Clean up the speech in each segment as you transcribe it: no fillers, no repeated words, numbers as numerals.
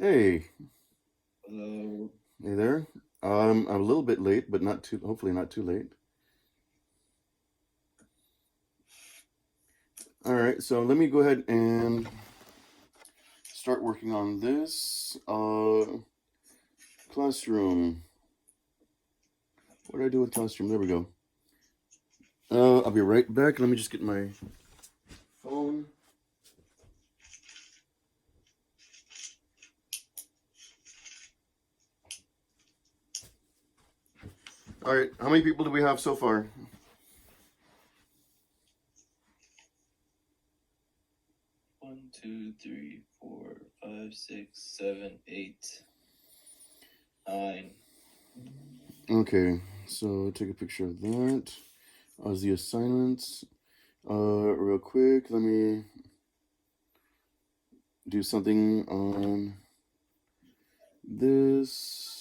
Hey, Hello. hey there. I'm a little bit late, but not too, hopefully not too late. All right, so let me go ahead and start working on this. Classroom. What do I do with Classroom? There we go. I'll be right back. Let me just get my phone. All right, how many people do we have so far? One, two, three, four, five, six, seven, eight, nine. Okay, so take a picture of that. As the assignments. Real quick, let me do something on this.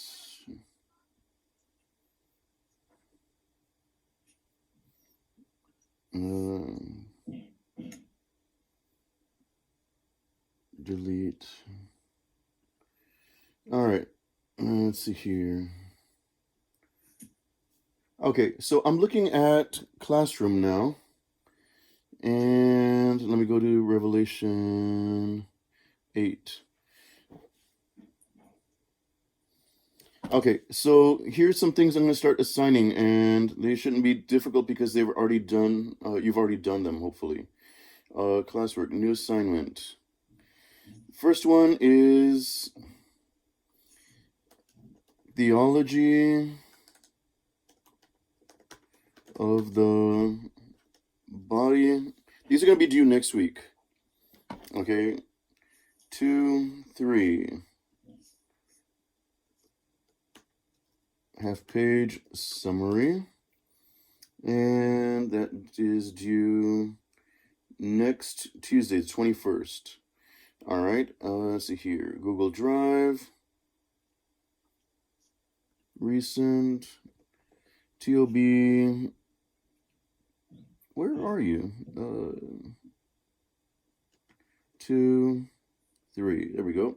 Delete. All right, let's see here. Okay, so I'm looking at Classroom now, and let me go to Revelation 8. Okay, so here's some things I'm going to start assigning, and they shouldn't be difficult because they've already done. You've already done them, hopefully. Classwork, new assignment. First one is theology of the body. These are going to be due next week. Okay, 2, 3. Half-page summary. And that is due next Tuesday, the 21st. All right, let's see here. Google Drive. Recent. TOB. Where are you? 2, 3. There we go.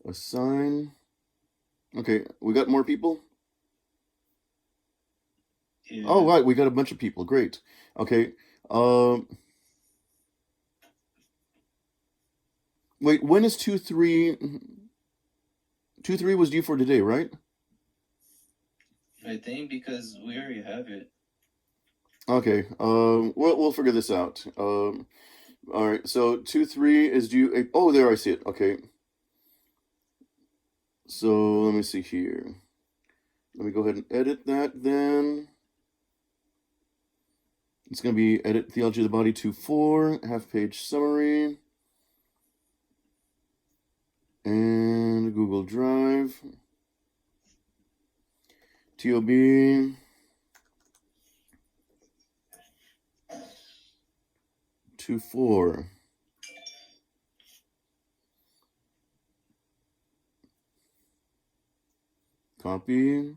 Assign. Okay, we got more people? Yeah. Oh, right, we got a bunch of people. Great. Okay. Wait, when is 2, 3? 2, 3 was due for today, right? I think because we already have it. Okay. We'll figure this out. All right. So 2, 3 is due. Oh, there I see it. Okay. So let me see here. Let me go ahead and edit that then. It's going to be edit theology of the body 2, 4, half-page summary, and Google Drive. TOB. 2, 4. Copy.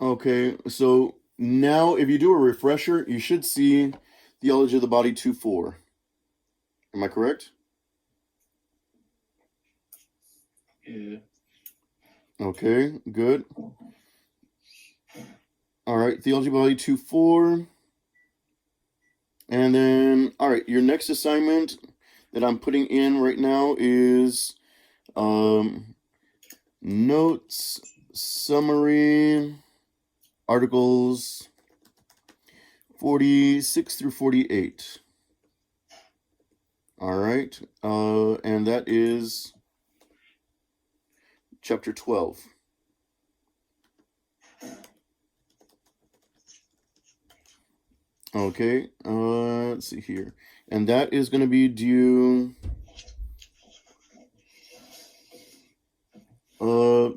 Okay, so now if you do a refresher, you should see theology of the body 2, 4. Am I correct? Yeah. Okay, good. All right, theology of the body 2, 4. And then, all right, your next assignment that I'm putting in right now is notes, summary, articles 46 through 48. All right, and that is chapter 12. Okay, let's see here. And that is going to be due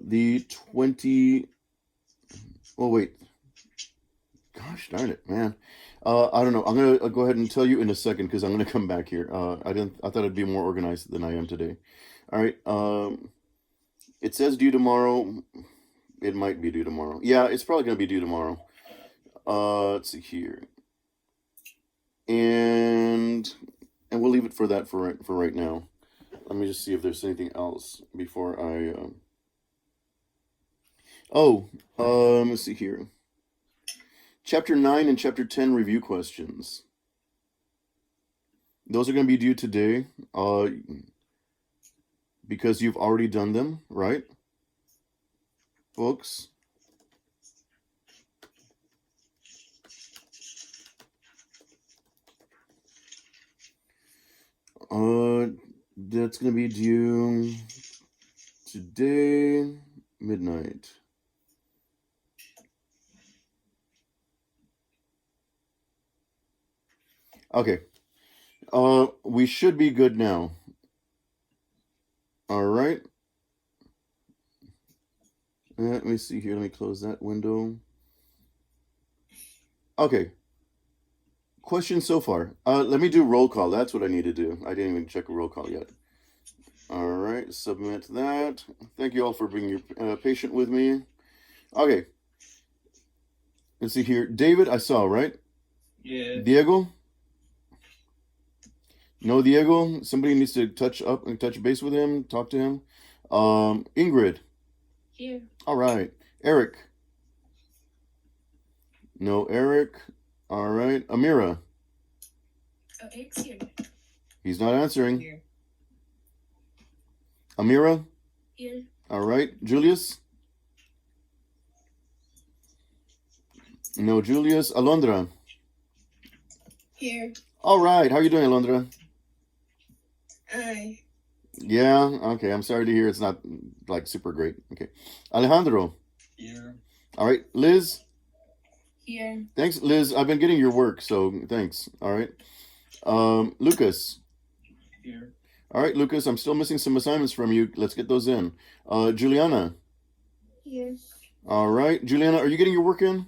the 20. Oh, wait. Gosh darn it, man. I don't know. I'm gonna go ahead and tell you in a second because I'm gonna come back here. I thought I'd be more organized than I am today. All right. It says due tomorrow. It might be due tomorrow. Yeah, it's probably gonna be due tomorrow. Let's see here. and we'll leave it for that for right now. Let me just see if there's anything else before I. Let's see here. Chapter 9 and Chapter 10 review questions. Those are going to be due today, because you've already done them, right, folks? That's going to be due today, midnight. Okay. We should be good now. All right. Let me see here. Let me close that window. Okay. Questions so far. Let me do roll call. That's what I need to do. I didn't even check a roll call yet. All right. Submit that. Thank you all for being patient with me. Okay. Let's see here. David, I saw, right? Yeah. Diego? No, Diego. Somebody needs to touch base with him, talk to him. Ingrid. Here. All right. Eric. No, Eric. All right. Amira. Oh, Eric's here. He's not answering. Here. Amira. Here. All right. Julius. No, Julius. Alondra. Here. All right. How are you doing, Alondra? Hi. Yeah. Okay. I'm sorry to hear it's not like super great. Okay. Alejandro. Here. All right. Liz. Here. Thanks, Liz. I've been getting your work, so thanks. All right. Lucas. Here. All right, Lucas. I'm still missing some assignments from you. Let's get those in. Juliana. Here. All right. Juliana, are you getting your work in?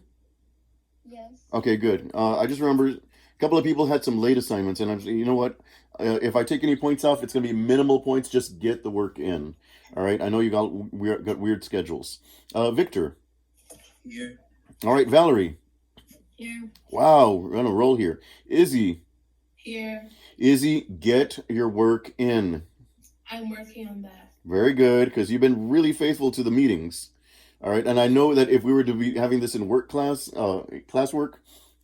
Yes. Okay, good. I just remember a couple of people had some late assignments, and you know what? If I take any points off, it's going to be minimal points. Just get the work in. All right. I know you got weird schedules. Victor. Here. All right, Valerie. Here. Wow, we're on a roll here. Izzy. Here. Izzy, get your work in. I'm working on that. Very good, because you've been really faithful to the meetings. All right, and I know that if we were to be having this in work classwork,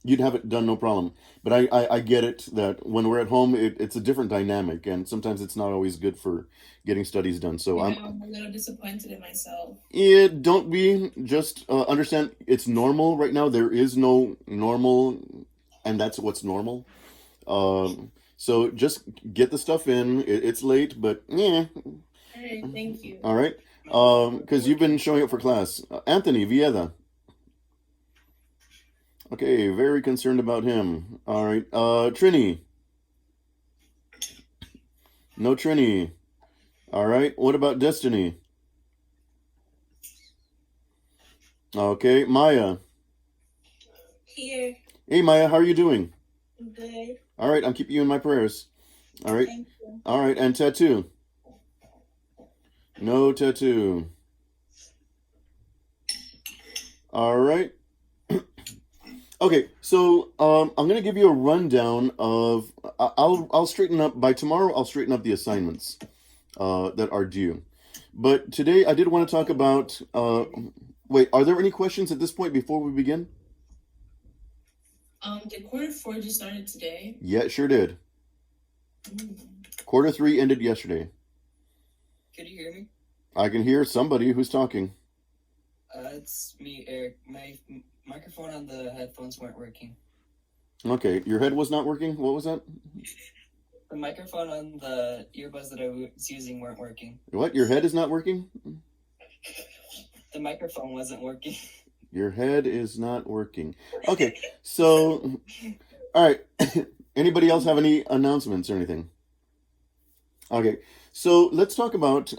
you'd have it done no problem. But I get it that when we're at home, it's a different dynamic, and sometimes it's not always good for getting studies done. So I'm a little disappointed in myself. Yeah, don't be. Just understand it's normal right now. There is no normal, and that's what's normal. So just get the stuff in. It's late, but yeah. All right, thank you. All right. Because you've been showing up for class. Anthony Vieda. Okay, very concerned about him. All right. Trini. No Trini. All right. What about Destiny? Okay, Maya. Here. Hey, Maya, how are you doing? Good. All right, I'm keeping you in my prayers. All right. Thank you. All right, and Tattoo. No Tattoo. All right. Okay, so I'm gonna give you a rundown of. I'll straighten up by tomorrow. I'll straighten up the assignments that are due. But today I did want to talk about. Wait, are there any questions at this point before we begin? Did quarter 4 just started today? Yeah, it sure did. Quarter 3 ended yesterday. Can you hear me? I can hear somebody who's talking. It's me, Eric. My microphone on the headphones weren't working. Okay, your head was not working? What was that? The microphone on the earbuds that I was using weren't working. What? Your head is not working? The microphone wasn't working. Your head is not working. Okay, so, all right. Anybody else have any announcements or anything? Okay, so let's talk about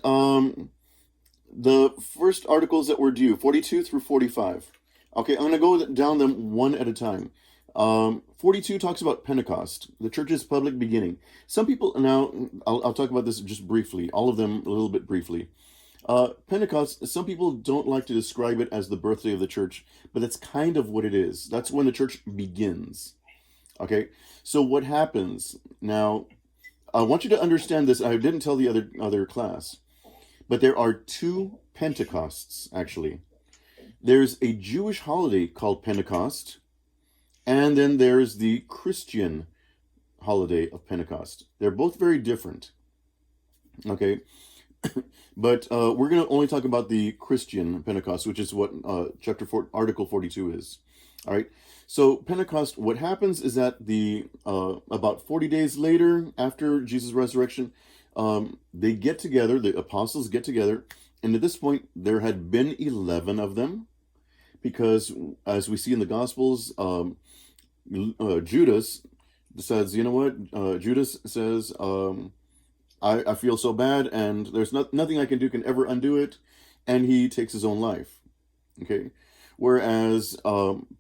the first articles that were due, 42 through 45. Okay, I'm going to go down them one at a time. 42 talks about Pentecost, the church's public beginning. Some people, now, I'll talk about this just briefly, all of them a little bit briefly. Pentecost, some people don't like to describe it as the birthday of the church, but that's kind of what it is. That's when the church begins. Okay, so what happens now? I want you to understand this. I didn't tell the other class, but there are two Pentecosts actually. There's a Jewish holiday called Pentecost, and then there's the Christian holiday of Pentecost. They're both very different. Okay, but we're going to only talk about the Christian Pentecost, which is what chapter 4, article 42 is. All right. So Pentecost, what happens is that the about 40 days later, after Jesus' resurrection, they get together. The apostles get together, and at this point, there had been 11 of them, because as we see in the Gospels, Judas says, you know what? Judas says, I feel so bad, and there's nothing I can do can ever undo it, and he takes his own life. Okay, whereas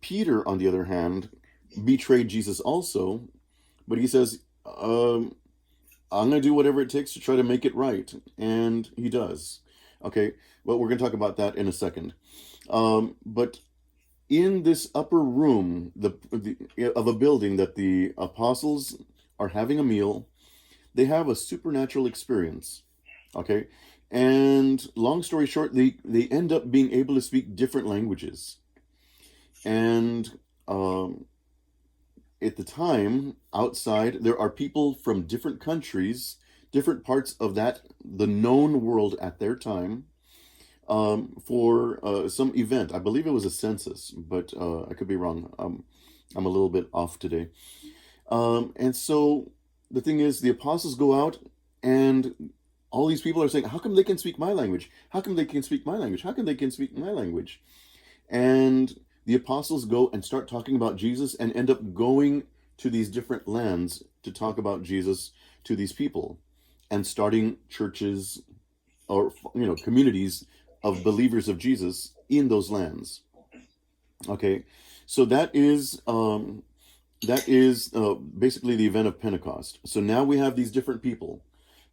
Peter, on the other hand, betrayed Jesus also, but he says, I'm going to do whatever it takes to try to make it right, and he does. Okay, well, we're going to talk about that in a second. But in this upper room of a building that the apostles are having a meal, they have a supernatural experience. Okay, and long story short, they end up being able to speak different languages. And at the time, outside, there are people from different countries, different parts of the known world at their time, for some event. I believe it was a census, but I could be wrong. I'm a little bit off today. And so the thing is, the apostles go out, and all these people are saying, how come they can speak my language? How come they can speak my language? How come they can speak my language? And the apostles go and start talking about Jesus, and end up going to these different lands to talk about Jesus to these people, and starting churches, or communities of believers of Jesus in those lands. Okay, so that is basically the event of Pentecost. So now we have these different people.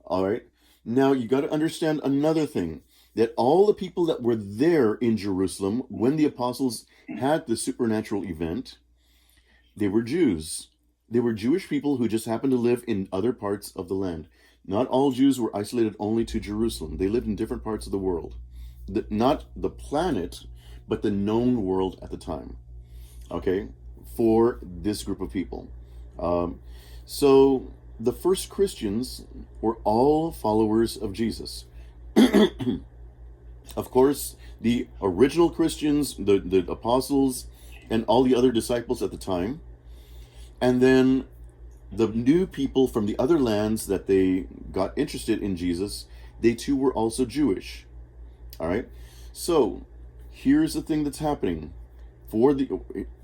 All right. Now you got to understand another thing, that all the people that were there in Jerusalem when the apostles had the supernatural event, they were Jews. They were Jewish people who just happened to live in other parts of the land. Not all Jews were isolated only to Jerusalem. They lived in different parts of the world. Not the planet, but the known world at the time. Okay, for this group of people. So the first Christians were all followers of Jesus. Of course, the original Christians, the apostles, and all the other disciples at the time. And then the new people from the other lands that they got interested in Jesus, they too were also Jewish. All right. So here's the thing that's happening.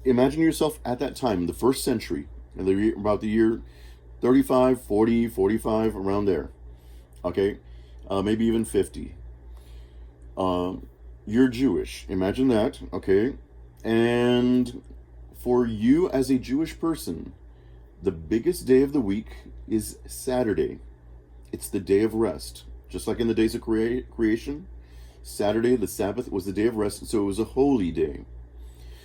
Imagine yourself at that time, the first century, about the year 35, 40, 45, around there. Okay. Maybe even 50. You're Jewish. Imagine that. Okay. And for you as a Jewish person, the biggest day of the week is Saturday. It's the day of rest. Just like in the days of creation, Saturday, the Sabbath, was the day of rest, so it was a holy day.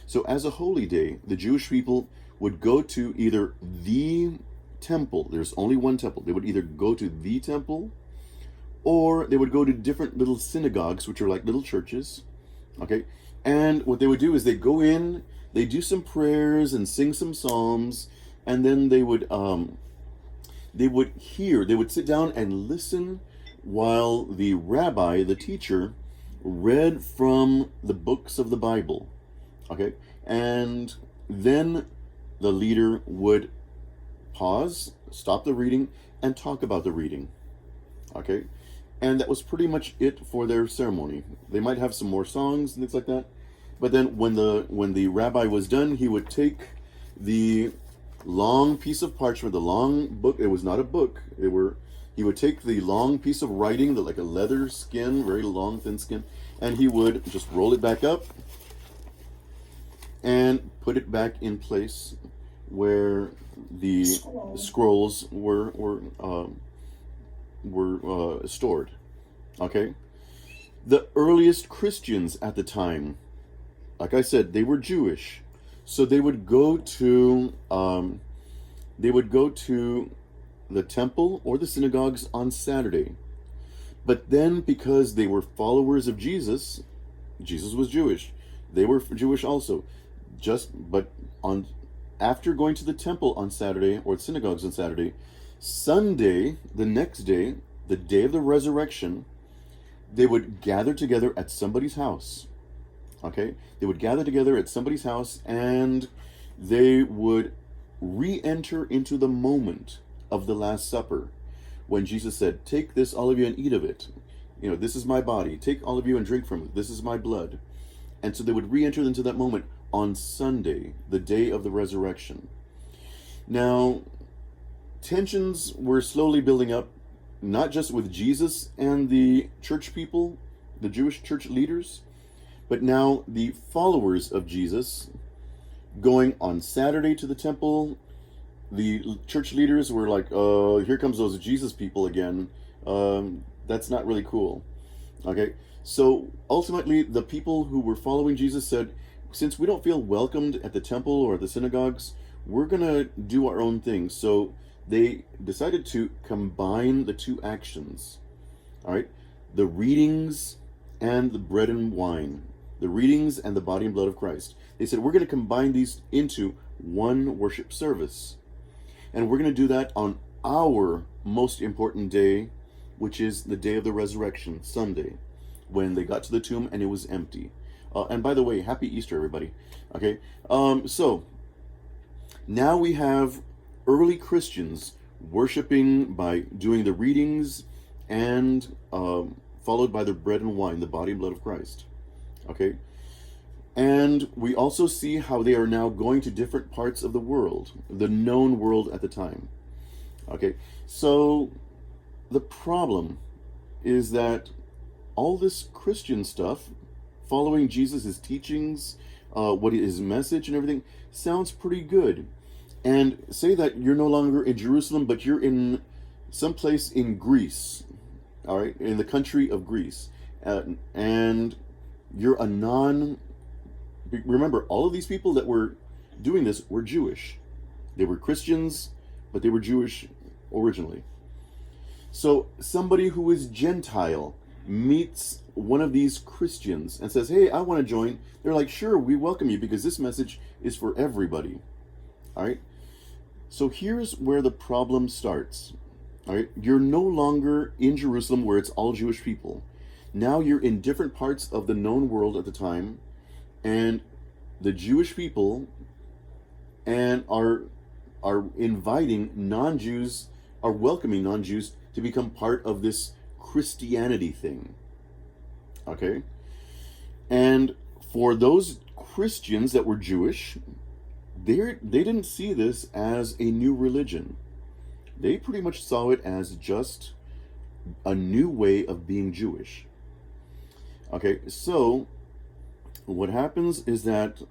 So as a holy day, the Jewish people would go to either the temple. There's only one temple. They would either go to the temple, or they would go to different little synagogues, which are like little churches. Okay? And what they would do is they'd go in, they'd do some prayers and sing some psalms, and then they would sit down and listen while the rabbi, the teacher, read from the books of the Bible. Okay? And then the leader would pause, stop the reading, and talk about the reading. Okay? And that was pretty much it for their ceremony. They might have some more songs and things like that. But then when the rabbi was done, he would take the long piece of parchment, the long book. It was not a book. He would take the long piece of writing, like a leather skin, very long, thin skin, and he would just roll it back up and put it back in place where the scrolls were stored. Okay? The earliest Christians at the time, like I said, they were Jewish. So they would go to they would go to the temple or the synagogues on Saturday. But then, because they were followers of Jesus, Jesus was Jewish. They were Jewish also. But on after going to the temple on Saturday or synagogues on Saturday, Sunday, the next day, the day of the resurrection, they would gather together at somebody's house. Okay? They would gather together at somebody's house, and they would re-enter into the moment of the Last Supper, when Jesus said, "Take this, all of you, and eat of it. This is my body. Take all of you and drink from it. This is my blood." And so they would re-enter into that moment on Sunday, the day of the resurrection. Now, tensions were slowly building up, not just with Jesus and the church people, the Jewish church leaders, but now the followers of Jesus going on Saturday to the temple. The church leaders were like, here comes those Jesus people again. That's not really cool. Okay, so ultimately the people who were following Jesus said, since we don't feel welcomed at the temple or the synagogues, we're going to do our own thing. So they decided to combine the two actions. All right, the readings and the bread and wine, the readings and the body and blood of Christ. They said, we're going to combine these into one worship service. And we're going to do that on our most important day, which is the day of the resurrection, Sunday, when they got to the tomb and it was empty. And by the way, happy Easter, everybody. Okay, so now we have early Christians worshiping by doing the readings and followed by the bread and wine, the body and blood of Christ. Okay, and we also see how they are now going to different parts of the world, the known world at the time. Okay, so the problem is that all this Christian stuff, following Jesus' teachings, what his message and everything, sounds pretty good. And say that you're no longer in Jerusalem, but you're in someplace in Greece, all right, in the country of Greece, and you're a remember, all of these people that were doing this were Jewish. They were Christians, but they were Jewish originally. So somebody who is Gentile meets one of these Christians and says, "Hey, I want to join." They're like, "Sure, we welcome you, because this message is for everybody." All right. So here's where the problem starts. All right. You're no longer in Jerusalem where it's all Jewish people. Now you're in different parts of the known world at the time, and the Jewish people and are inviting non-Jews, are welcoming non-Jews to become part of this Christianity thing. Okay? And for those Christians that were Jewish, they didn't see this as a new religion. They pretty much saw it as just a new way of being Jewish. Okay, so what happens is that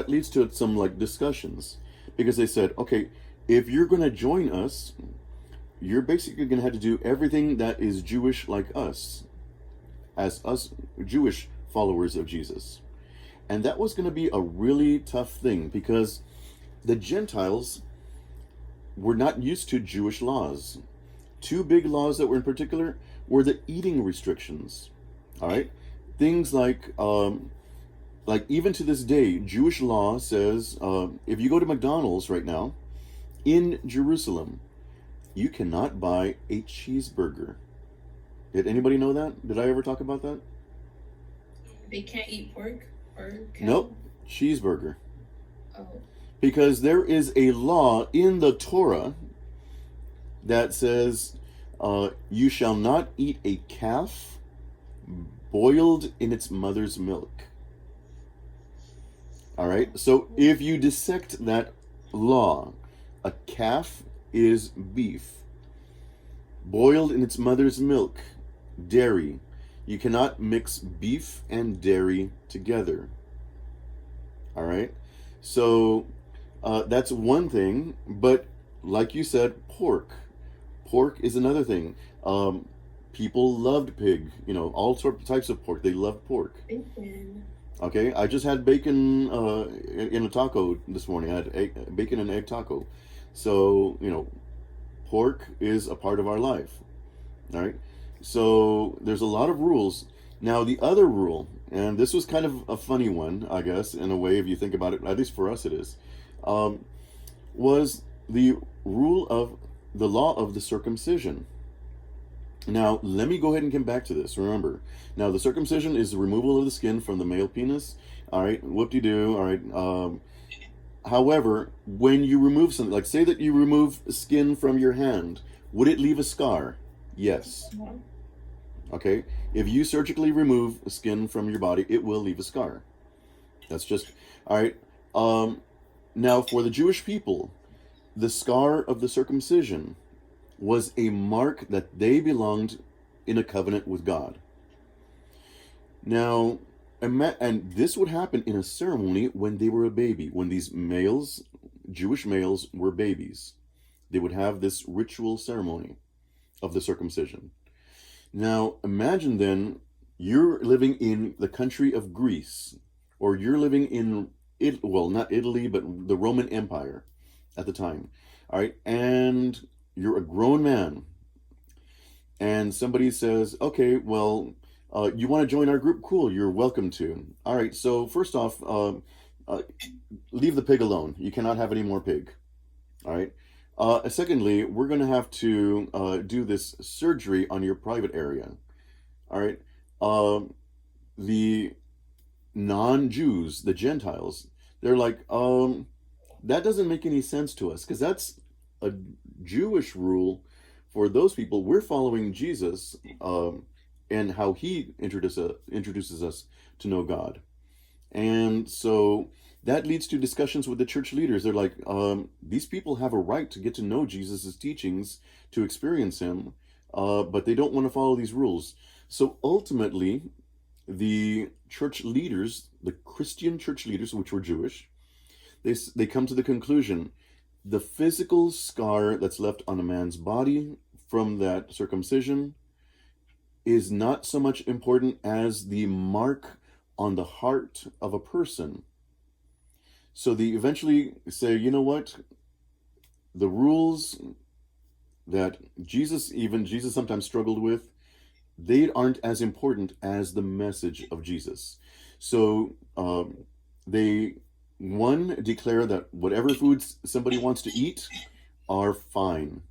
leads to some discussions, because they said, okay, if you're going to join us, you're basically going to have to do everything that is Jewish like us, as us Jewish followers of Jesus. And that was going to be a really tough thing, because the Gentiles were not used to Jewish laws. Two big laws that were in particular were the eating restrictions. All right, things like even to this day, Jewish law says if you go to McDonald's right now in Jerusalem, you cannot buy a cheeseburger. Did anybody know that? Did I ever talk about that? They can't eat pork or cow? Nope, cheeseburger. Oh. Because there is a law in the Torah that says you shall not eat a calf boiled in its mother's milk. All right, so if you dissect that law, a calf is beef, boiled in its mother's milk, dairy. You cannot mix beef and dairy together. All right, so that's one thing. But like you said, pork is another thing. People loved pig, all sorts of types of pork. They loved pork. Bacon. Okay, I just had bacon in a taco this morning. I had bacon and egg taco. So, pork is a part of our life. All right. So there's a lot of rules. Now, the other rule, and this was kind of a funny one, I guess, in a way, if you think about it, at least for us it is, um, was the rule of the law of the circumcision. Now, let me go ahead and come back to this. Remember, now the circumcision is the removal of the skin from the male penis. All right, whoop-de-doo. All right. However, when you remove something, like say that you remove skin from your hand, would it leave a scar? Yes. No. Okay. If you surgically remove skin from your body, it will leave a scar. That's just all right. Now, for the Jewish people, the scar of the circumcision was a mark that they belonged in a covenant with God. Now, and this would happen in a ceremony when they were a baby, when these males, Jewish males, were babies. They would have this ritual ceremony of the circumcision. Now, imagine then you're living in the country of Greece, or you're living in, well, not Italy, but the Roman Empire at the time. All right, and you're a grown man, and somebody says, okay, well, you want to join our group? Cool, you're welcome to. All right, so first off, leave the pig alone. You cannot have any more pig. All right. Secondly, we're going to have to do this surgery on your private area. All right. The non-Jews, the Gentiles, they're like, that doesn't make any sense to us because that's a Jewish rule for those people. We're following Jesus and how he introduces us to know God. And so that leads to discussions with the church leaders. They're like, these people have a right to get to know Jesus' teachings, to experience him, but they don't want to follow these rules. So ultimately, the church leaders, the Christian church leaders, which were Jewish, they come to the conclusion, the physical scar that's left on a man's body from that circumcision is not so much important as the mark on the heart of a person. So they eventually say, you know what? The rules that Jesus sometimes struggled with, they aren't as important as the message of Jesus. So they, one, declare that whatever foods somebody wants to eat are fine.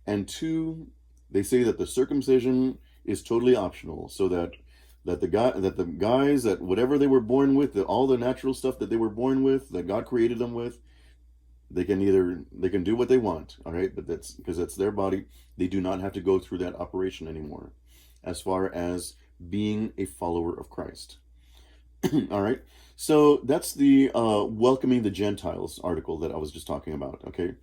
And two, they say that the circumcision is totally optional, so that the guys that whatever they were born with, all the natural stuff that they were born with, that God created them with, they can do what they want, all right? But that's because that's their body. They do not have to go through that operation anymore, as far as being a follower of Christ. All right. So that's the welcoming the Gentiles article that I was just talking about. Okay.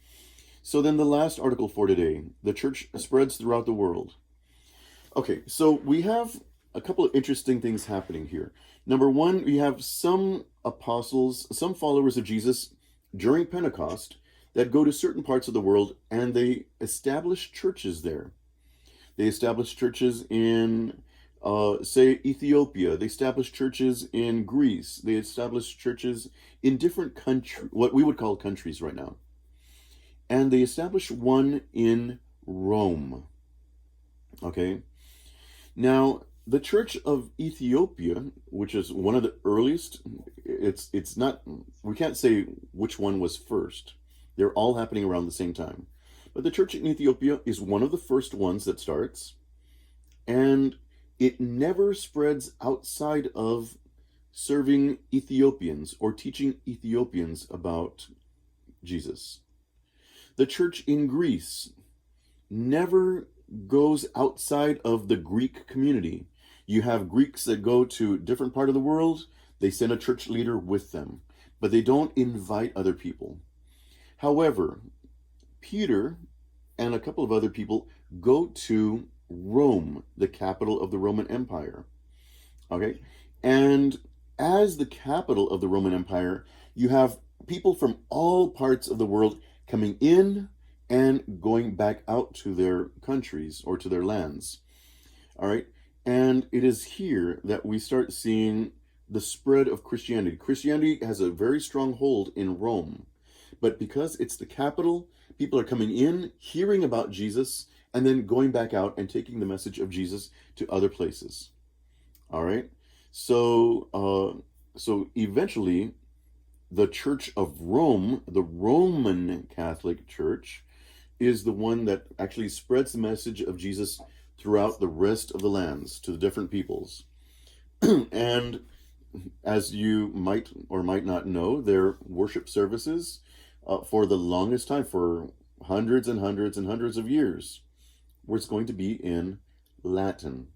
So then the last article for today, the church spreads throughout the world. Okay. So we have a couple of interesting things happening here. Number one, we have some apostles, some followers of Jesus during Pentecost that go to certain parts of the world and they establish churches there. They establish churches in, say, Ethiopia. They establish churches in Greece. They establish churches in different countries, what we would call countries right now. And they establish one in Rome. Okay? Now, the Church of Ethiopia, which is one of the earliest, it's not, we can't say which one was first. They're all happening around the same time. But the church in Ethiopia is one of the first ones that starts, and it never spreads outside of serving Ethiopians or teaching Ethiopians about Jesus. The church in Greece never goes outside of the Greek community. You have Greeks that go to a different part of the world, they send a church leader with them, but they don't invite other people. However, Peter and a couple of other people go to Rome, the capital of the Roman Empire. Okay? And as the capital of the Roman Empire, you have people from all parts of the world coming in and going back out to their countries or to their lands. All right? And it is here that we start seeing the spread of Christianity. Christianity has a very strong hold in Rome. But because it's the capital, people are coming in, hearing about Jesus, and then going back out and taking the message of Jesus to other places. All right. So eventually, the Church of Rome, the Roman Catholic Church, is the one that actually spreads the message of Jesus throughout the rest of the lands to the different peoples. And as you might or might not know, their worship services for the longest time, for hundreds and hundreds and hundreds of years, was going to be in Latin.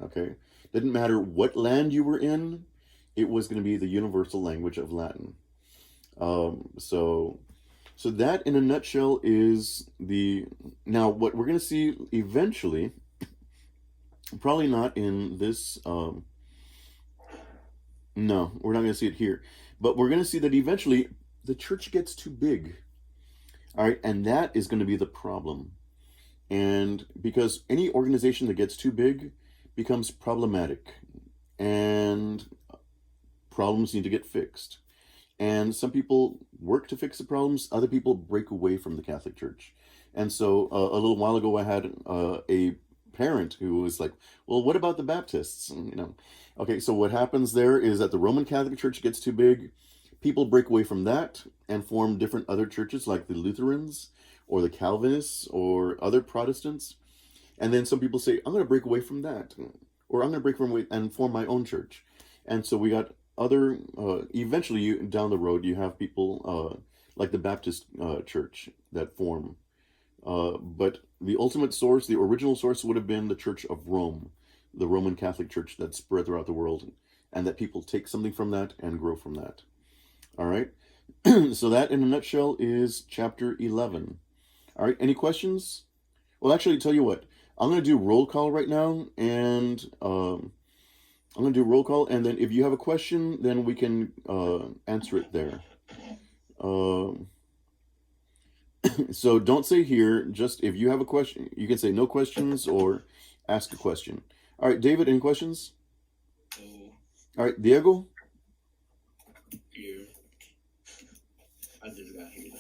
Okay? Didn't matter what land you were in, it was going to be the universal language of Latin. So that in a nutshell is now what we're going to see eventually, probably not in this, no, we're not going to see it here, but we're going to see that eventually the church gets too big. All right, and that is going to be the problem. And because any organization that gets too big becomes problematic, and problems need to get fixed. And some people work to fix the problems, other people break away from the Catholic Church. And so a little while ago, I had a parent who was like, well, what about the Baptists? And, okay, so what happens there is that the Roman Catholic Church gets too big, people break away from that and form different other churches like the Lutherans or the Calvinists or other Protestants. And then some people say, I'm going to break away from that, or I'm going to break from away and form my own church. And so we got other, eventually down the road, you have people like the Baptist church that form. But the ultimate source, the original source, would have been the Church of Rome, the Roman Catholic Church that spread throughout the world, and that people take something from that and grow from that. All right? So that, in a nutshell, is chapter 11. All right, any questions? Well, actually, tell you what, I'm going to do roll call right now, and I'm going to do roll call, and then if you have a question, then we can answer it there. So don't say here, just if you have a question, you can say no questions or ask a question. All right, David, any questions? No. All right, Diego? Yeah. I just got here.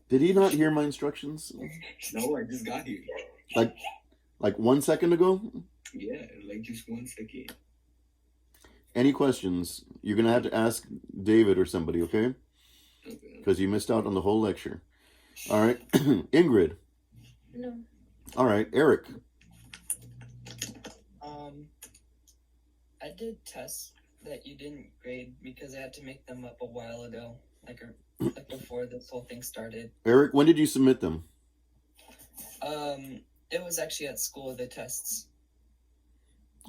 Did he not hear my instructions? No, I just got here. Like 1 second ago? Yeah, like just 1 second. Any questions? You're going to have to ask David or somebody, okay? Okay. Because you missed out on the whole lecture. All right, Ingrid. No. All right, Eric. I did tests that you didn't grade because I had to make them up a while ago, like before this whole thing started. Eric, when did you submit them? It was actually at school, the tests.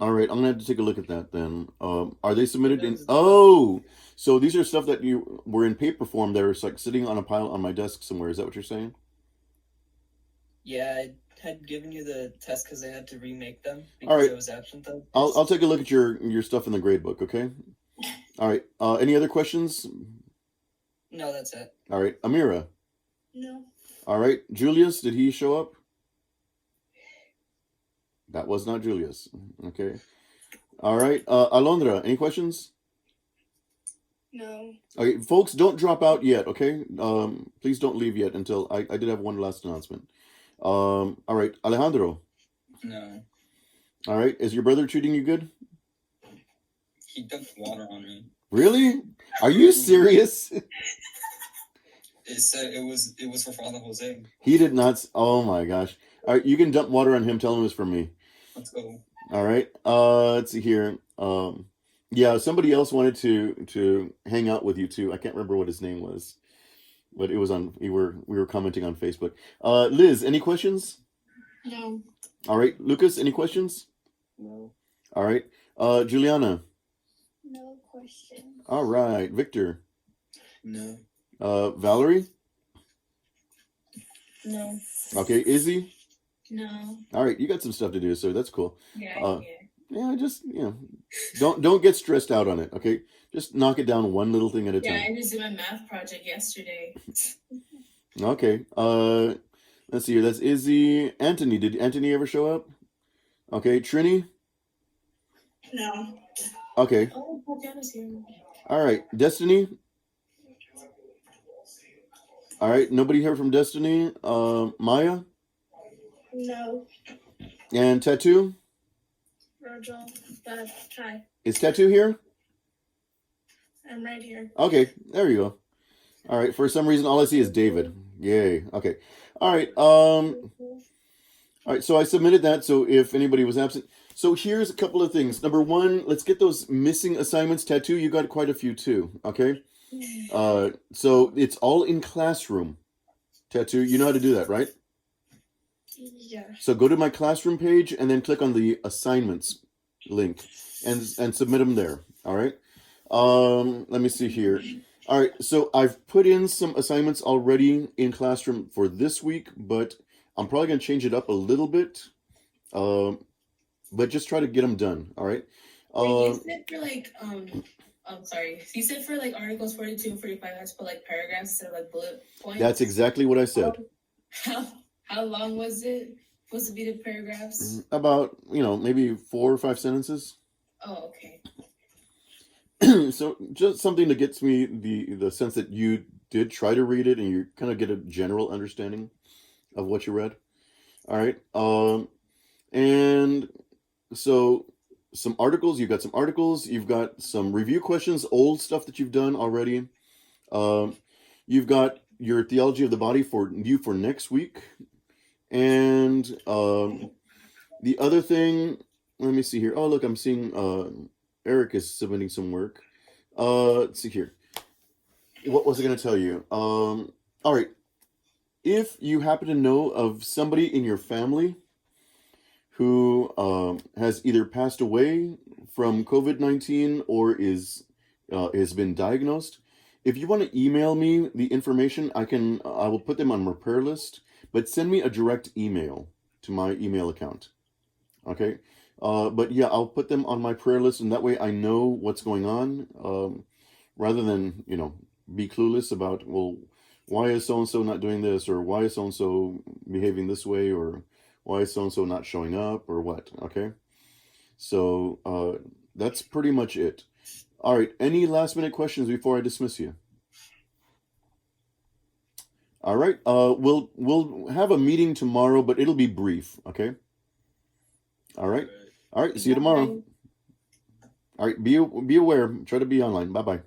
All right, I'm gonna have to take a look at that then. Are they submitted in? Oh, so these are stuff that you were in paper form. They're like sitting on a pile on my desk somewhere. Is that what you're saying? Yeah, I had given you the test because I had to remake them because All right. I was absent though. I'll take a look at your stuff in the grade book. Okay. All right. Any other questions? No, that's it. All right, Amira. No. All right, Julius. Did he show up? That was not Julius. Okay. All right, Alondra. Any questions? No. Okay, folks, don't drop out yet, okay? Please don't leave yet until I did have one last announcement. All right, Alejandro. No. All right, is your brother treating you good? He dumped water on me. Really? Are you serious? It said it was for Father Jose. He did not. Oh my gosh. All right, you can dump water on him. Tell him it's from me. Let's go. All right. Let's see here. Yeah, somebody else wanted to hang out with you too. I can't remember what his name was, but it was on. We were commenting on Facebook. Liz, any questions? No. All right, Lucas, any questions? No. All right, Juliana. No question. All right, Victor. No. Valerie. No. Okay, Izzy. No. All right, you got some stuff to do, so that's cool. Yeah. Yeah, just don't get stressed out on it. Okay, just knock it down one little thing at a Yeah, time. I just did my math project yesterday. Okay. Let's see here. That's Izzy. Anthony. Did Anthony ever show up? Okay. Trini. No. Okay. Oh, Tatiana's here. All right. Destiny. All right. Nobody here from Destiny. Maya No. and Tattoo. Virgil. But hi. Is Tattoo here? I'm right here. Okay. There you go. All right. For some reason, all I see is David. Yay. Okay. All right. All right. So I submitted that. So if anybody was absent, so here's a couple of things. Number one, let's get those missing assignments. Tattoo, you got quite a few too. Okay. So it's all in Classroom. Tattoo, you know how to do that, right? Yeah. So go to my Classroom page and then click on the assignments link and submit them there. All right. Let me see here. All right. So I've put in some assignments already in Classroom for this week, but I'm probably gonna change it up a little bit. But just try to get them done. All right. Wait, you said for like I'm sorry. You said for like articles 42 and 45 I had to put like paragraphs instead of like bullet points. That's exactly what I said. How long was it supposed to be the paragraphs? About maybe 4 or 5 sentences. Oh, okay. So just something that gets me the sense that you did try to read it and you kind of get a general understanding of what you read. All right. And so some articles. You've got some articles. You've got some review questions, old stuff that you've done already. You've got your theology of the body for next week. And the other thing, let me see here. Oh, look, I'm seeing Eric is submitting some work. Let's see here. What was I going to tell you? All right. If you happen to know of somebody in your family who has either passed away from COVID-19 or has been diagnosed, if you want to email me the information, I will put them on my prayer list, but send me a direct email to my email account. Okay? But yeah, I'll put them on my prayer list, and that way I know what's going on, rather than, be clueless about, well, why is so-and-so not doing this, or why is so-and-so behaving this way, or why is so-and-so not showing up, or what, okay? So, that's pretty much it. All right, any last-minute questions before I dismiss you? All right, we'll have a meeting tomorrow, but it'll be brief, okay? All right, see you tomorrow. All right, be aware, try to be online. Bye-bye.